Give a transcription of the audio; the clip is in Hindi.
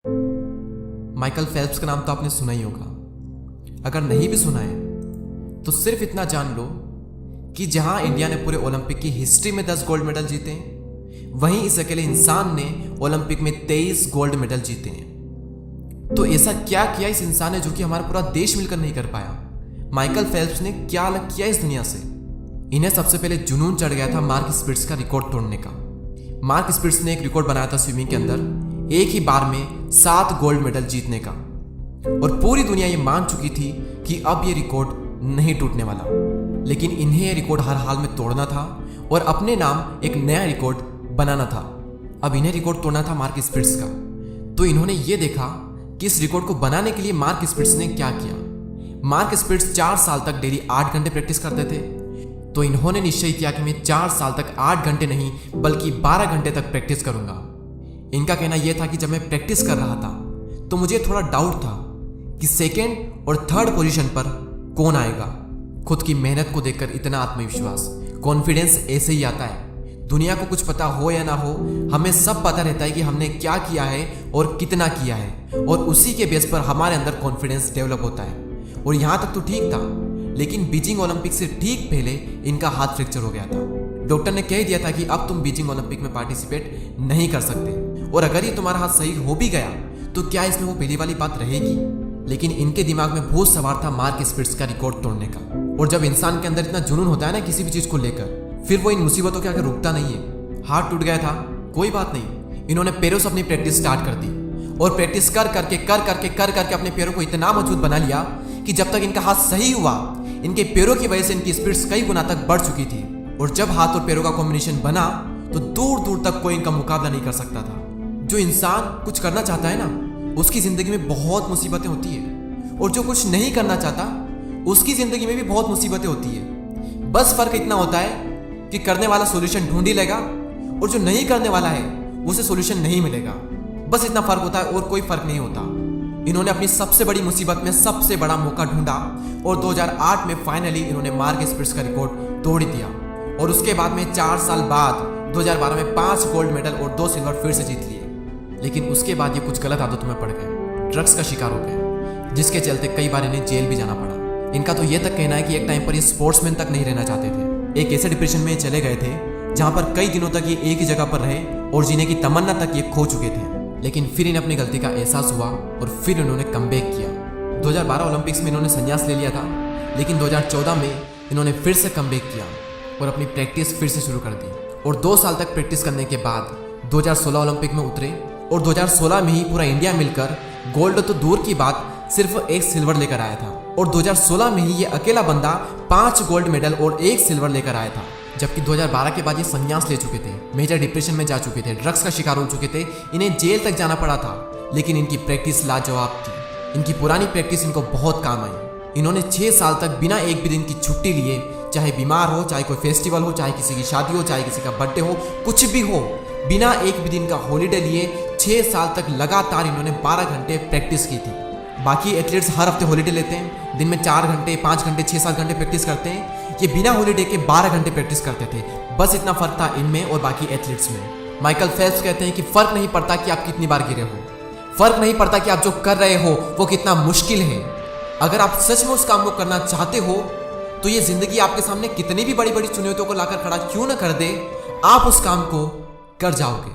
माइकल फेल्प्स का नाम तो आपने सुना ही होगा। अगर नहीं भी सुना है तो सिर्फ इतना जान लो कि जहां इंडिया ने पूरे ओलंपिक की हिस्ट्री में 10 गोल्ड मेडल जीते हैं, वहीं इस अकेले इंसान ने ओलंपिक में 23 गोल्ड मेडल जीते हैं। तो ऐसा क्या किया इस इंसान ने जो कि हमारा पूरा देश मिलकर नहीं कर पाया? माइकल फेल्प्स ने क्या अलग किया इस दुनिया से? इन्हें सबसे पहले जुनून चढ़ गया था मार्क स्पिट्स का रिकॉर्ड तोड़ने का। मार्क स्पिट्स ने एक रिकॉर्ड बनाया था स्विमिंग के अंदर, एक ही बार में 7 गोल्ड मेडल जीतने का, और पूरी दुनिया ये मान चुकी थी कि अब ये रिकॉर्ड नहीं टूटने वाला। लेकिन इन्हें ये रिकॉर्ड हर हाल में तोड़ना था और अपने नाम एक नया रिकॉर्ड बनाना था। अब इन्हें रिकॉर्ड तोड़ना था मार्क स्पिट्स का। तो इन्होंने ये देखा कि इस रिकॉर्ड को बनाने के लिए मार्क स्पिट्स ने क्या किया। मार्क स्पिट्स 4 साल तक डेली 8 घंटे प्रैक्टिस करते थे। तो इन्होंने निश्चय किया कि मैं 4 साल तक 8 घंटे नहीं बल्कि 12 घंटे तक प्रैक्टिस करूंगा। इनका कहना यह था कि जब मैं प्रैक्टिस कर रहा था तो मुझे थोड़ा डाउट था कि सेकेंड और थर्ड पोजीशन पर कौन आएगा। खुद की मेहनत को देखकर इतना आत्मविश्वास, कॉन्फिडेंस ऐसे ही आता है। दुनिया को कुछ पता हो या ना हो, हमें सब पता रहता है कि हमने क्या किया है और कितना किया है, और उसी के बेस पर हमारे अंदर कॉन्फिडेंस डेवलप होता है। और यहाँ तक तो ठीक था, लेकिन बीजिंग ओलंपिक से ठीक पहले इनका हाथ फ्रैक्चर हो गया था। डॉक्टर ने कह दिया था कि अब तुम बीजिंग ओलंपिक में पार्टिसिपेट नहीं कर सकते, और अगर ये तुम्हारा हाथ सही हो भी गया तो क्या इसमें वो पहली वाली बात रहेगी? लेकिन इनके दिमाग में भूत सवार था मार्क स्पिट्स का रिकॉर्ड तोड़ने का। और जब इंसान के अंदर इतना जुनून होता है ना किसी भी चीज को लेकर, फिर वो इन मुसीबतों के आगे रुकता नहीं है। हाथ टूट गया था, कोई बात नहीं, इन्होंने पैरों से अपनी प्रैक्टिस स्टार्ट कर दी, और प्रैक्टिस कर करके अपने पैरों को इतना मजबूत बना लिया कि जब तक इनका हाथ सही हुआ, इनके पैरों की वजह से इनकी स्पीड्स कई गुना तक बढ़ चुकी थी। और जब हाथ और पैरों का कॉम्बिनेशन बना तो दूर दूर तक कोई इनका मुकाबला नहीं कर सकता था। जो इंसान कुछ करना चाहता है ना, उसकी जिंदगी में बहुत मुसीबतें होती है, और जो कुछ नहीं करना चाहता उसकी जिंदगी में भी बहुत मुसीबतें होती है। बस फर्क इतना होता है कि करने वाला सॉल्यूशन ढूंढ ही लेगा, और जो नहीं करने वाला है उसे सॉल्यूशन नहीं मिलेगा। बस इतना फर्क होता है और कोई फर्क नहीं होता। इन्होंने अपनी सबसे बड़ी मुसीबत में सबसे बड़ा मौका ढूंढा, और 2008 में फाइनली इन्होंने मार्क स्पिट्स का रिकॉर्ड तोड़ दिया। और उसके बाद में 4 साल बाद 2012 में 5 गोल्ड मेडल और 2 सिल्वर फिर से जीत लिए। लेकिन उसके बाद ये कुछ गलत आदतों में पड़ गए, ड्रग्स का शिकार हो गए, जिसके चलते कई बार इन्हें जेल भी जाना पड़ा। इनका तो ये तक कहना है कि एक टाइम पर ये स्पोर्ट्समैन तक नहीं रहना चाहते थे। एक ऐसे डिप्रेशन में चले गए थे जहां पर कई दिनों तक ये एक ही जगह पर रहे और जीने की तमन्ना तक ये खो चुके थे। लेकिन फिर इन्हें अपनी गलती का एहसास हुआ और फिर इन्होंने कमबैक किया। 2012 ओलंपिक्स में इन्होंने संन्यास ले लिया था, लेकिन 2014 में इन्होंने फिर से कमबैक किया और अपनी प्रैक्टिस फिर से शुरू कर दी। और 2 साल तक प्रैक्टिस करने के बाद 2016 ओलंपिक में उतरे, और 2016 में ही पूरा इंडिया मिलकर गोल्ड तो दूर की बात सिर्फ 1 सिल्वर लेकर आया था। और 2016 में ही ये अकेला बंदा 5 गोल्ड मेडल और 1 सिल्वर लेकर आया था। जबकि 2012 के बाद ये संन्यास ले चुके थे, मेजर डिप्रेशन में जा चुके थे, ड्रग्स का शिकार हो चुके थे, इन्हें जेल तक जाना पड़ा था। लेकिन इनकी प्रैक्टिस लाजवाब थी। इनकी पुरानी प्रैक्टिस इनको बहुत काम आई। इन्होंने 6 साल तक बिना एक भी दिन की छुट्टी लिए, चाहे बीमार हो, चाहे कोई फेस्टिवल हो, चाहे किसी की शादी हो, चाहे किसी का बर्थडे हो, कुछ भी हो, बिना एक भी दिन का हॉलीडे लिए 6 साल तक लगातार इन्होंने 12 घंटे प्रैक्टिस की थी। बाकी एथलीट्स हर हफ्ते हॉलीडे लेते हैं, दिन में 4 घंटे, 5 घंटे, 6-7 घंटे प्रैक्टिस करते हैं। ये बिना हॉलीडे के 12 घंटे प्रैक्टिस करते थे। बस इतना फर्क था इनमें और बाकी एथलीट्स में। माइकल फेल्प्स कहते हैं कि फर्क नहीं पड़ता कि आप कितनी बार गिरे हो, फर्क नहीं पड़ता कि आप जो कर रहे हो वो कितना मुश्किल है। अगर आप सच में उस काम को करना चाहते हो तो ये जिंदगी आपके सामने कितनी भी बड़ी बड़ी चुनौतियों को लाकर खड़ा क्यों न कर दे, आप उस काम को कर जाओगे।